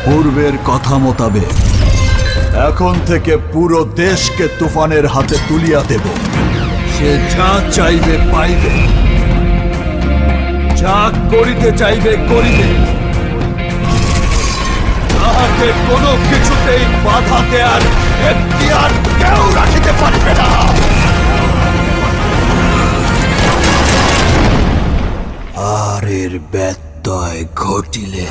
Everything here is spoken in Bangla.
পূর্বের কথা মোতাবেক এখন থেকে পুরো দেশকে তুফানের হাতে তুলিয়া দেব। সে যা চাইবে পাইবে, যা করিতে চাইবে করিবে, তাহাকে কোনো কিছুতেই বাধা দেয়ার এখতিয়ার কেউ রাখিতে পারিবে না। আর এর ব্যত্যয় ঘটিলে